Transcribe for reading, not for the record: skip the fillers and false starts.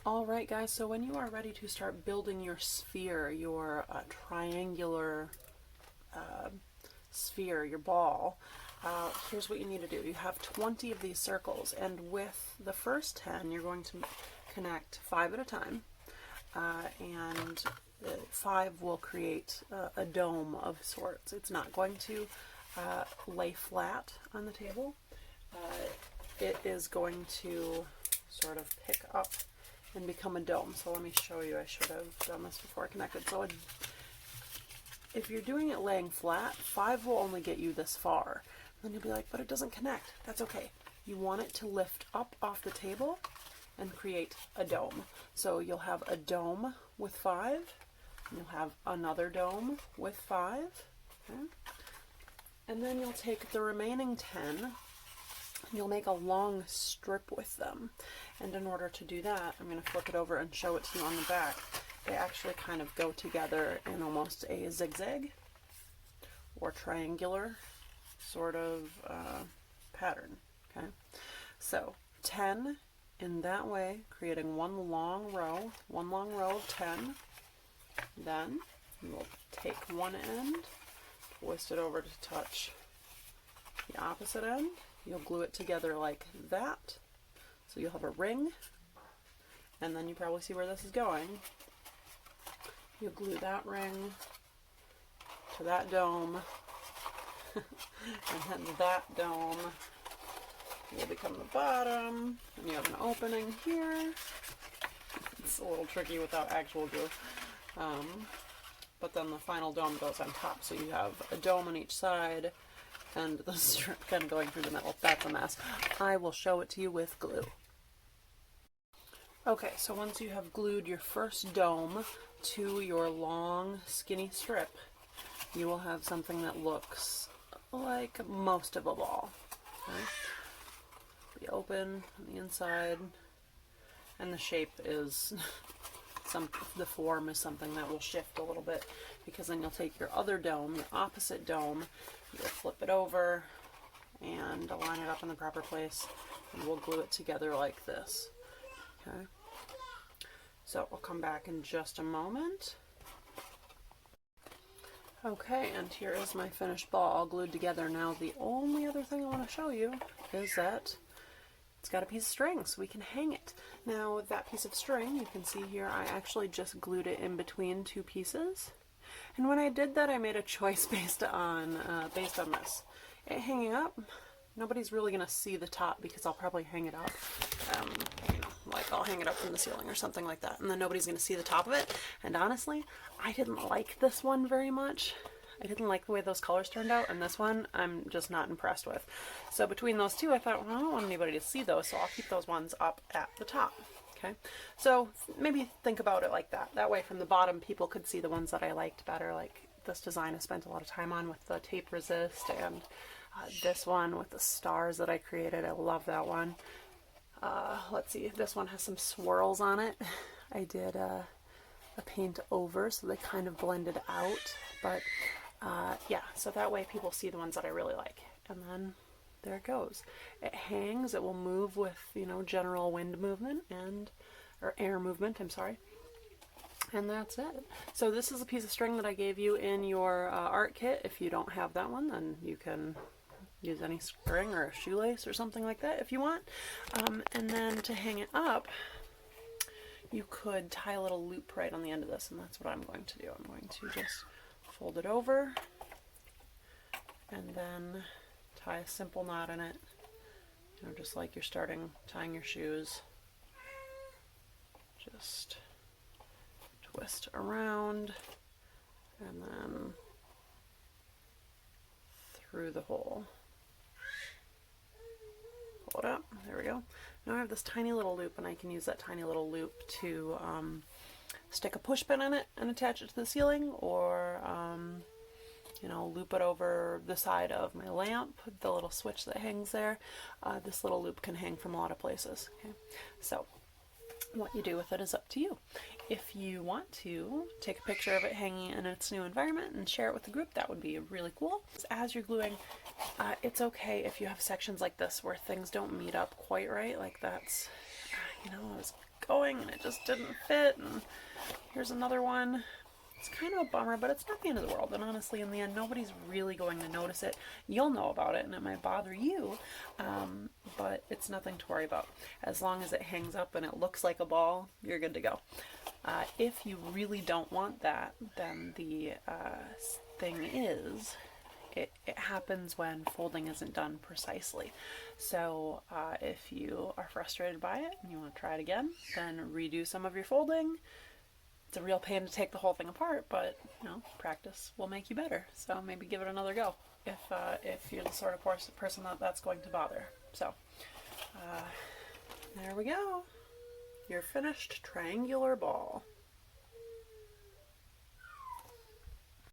All right, guys, so when you are ready to start building your sphere, your triangular sphere, your ball, here's what you need to do. You have 20 of these circles, and with the first 10, you're going to connect 5 at a time, and 5 will create a dome of sorts. It's not going to lay flat on the table. It is going to sort of pick up and become a dome. So let me show you. I should have done this before I connected. So if you're doing it laying flat, 5 will only get you this far. Then you'll be like, but it doesn't connect. That's okay. You want it to lift up off the table and create a dome. So you'll have a dome with 5. And you'll have another dome with 5. Okay? And then you'll take the remaining 10. You'll make a long strip with them. And in order to do that, I'm going to flip it over and show it to you on the back. They actually kind of go together in almost a zigzag or triangular sort of pattern. Okay, so 10 in that way, creating one long row of 10. Then you'll take one end, twist it over to touch the opposite end. You'll glue it together like that. So you'll have a ring, and then you probably see where this is going. You'll glue that ring to that dome, and then that dome will become the bottom, and you have an opening here. It's a little tricky without actual glue. But then the final dome goes on top, so you have a dome on each side, and the strip kind of going through the middle. That's a mess. I will show it to you with glue. Okay, so once you have glued your first dome to your long, skinny strip, you will have something that looks like most of a ball. Okay? Be open on the inside, and the shape is the form is something that will shift a little bit, because then you'll take your other dome, your opposite dome, you'll flip it over and align it up in the proper place, and we'll glue it together like this. Okay, so I'll come back in just a moment. Okay, and here is my finished ball all glued together. Now the only other thing I want to show you is that it's got a piece of string, so we can hang it. Now that piece of string, you can see here, I actually just glued it in between 2 pieces. And when I did that, I made a choice based on this. It hanging up, nobody's really going to see the top, because I'll probably hang it up, you know, like I'll hang it up from the ceiling or something like that, and then nobody's going to see the top of it. And honestly, I didn't like this one very much. I didn't like the way those colors turned out, and this one I'm just not impressed with. So between those two, I thought, well, I don't want anybody to see those, so I'll keep those ones up at the top. Okay, so maybe think about it like that. That way from the bottom, people could see the ones that I liked better, like this design I spent a lot of time on with the tape resist, and this one with the stars that I created. I love that one. Let's see, this one has some swirls on it. I did a paint over, so they kind of blended out, but yeah, so that way people see the ones that I really like. And then there it goes. It hangs. It will move with, you know, general wind movement or air movement, I'm sorry. And that's it. So this is a piece of string that I gave you in your art kit. If you don't have that one, then you can use any string or a shoelace or something like that if you want. And then to hang it up, you could tie a little loop right on the end of this, and that's what I'm going to do. I'm going to just fold it over and then tie a simple knot in it, you know, just like you're tying your shoes. Just twist around and then through the hole. Pull it up. There we go. Now I have this tiny little loop, and I can use that tiny little loop to stick a push pin in it and attach it to the ceiling, or you know, loop it over the side of my lamp, the little switch that hangs there. This little loop can hang from a lot of places. Okay, so what you do with it is up to you. If you want to take a picture of it hanging in its new environment and share it with the group, that would be really cool. As you're gluing, it's okay if you have sections like this where things don't meet up quite right. Like that's, you know, I was going and it just didn't fit, and here's another one. It's kind of a bummer, but it's not the end of the world. And honestly, in the end, nobody's really going to notice it. You'll know about it, and it might bother you, but it's nothing to worry about. As long as it hangs up and it looks like a ball, you're good to go. If you really don't want that, then the thing is, it happens when folding isn't done precisely. So if you are frustrated by it and you want to try it again, then redo some of your folding. It's a real pain to take the whole thing apart, but you know, practice will make you better. So maybe give it another go if you're the sort of person that's going to bother. So there we go. Your finished triangular ball.